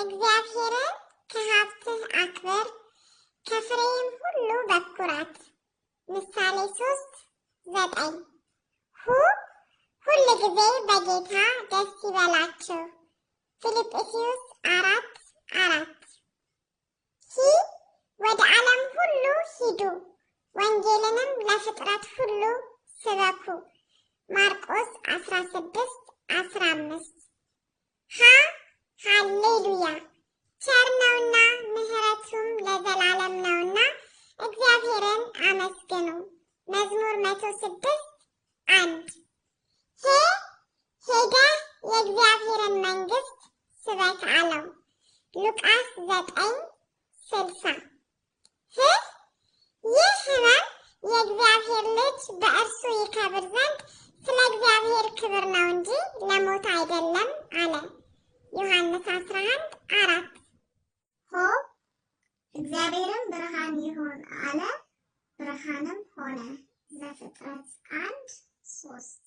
እግዚአብሔርን ከሀብትህ አክብር ከፍሬህም ሁሉ በኩራት። ምሳሌ 3:9 ሁል ጊዜ በጌታ ደስ ይበላችሁ። ፊልጵስዩስ 4:4 ወደ ዓለም ሁሉ ሂዱ ወንጌልንም ለፍጥረት ሁሉ ስበኩ። ማርቆስ 16:15 ሃሌሉያ ቸር ነውና ምሕረቱም ለዘላለም ነውና እግዚአብሔርን አመስግኑ። መዝሙር 106:1 ሄደህ የእግዚአብሔርን መንግሥት ስበክ አለው። ሉቃስ 9:60 ይህ ሕመም የእግዚአብሔር ልጅ በእርሱ ይከብር ዘንድ ስለ እግዚአብሔር ክብር ነው እንጂ ለሞት አይደለም አለ። ዮሐንስ 11:4 እግዚአብሔርም ብርሃን ይሁን አለ፣ ብርሃንም ሆነ። ዘፍጥረት 1:3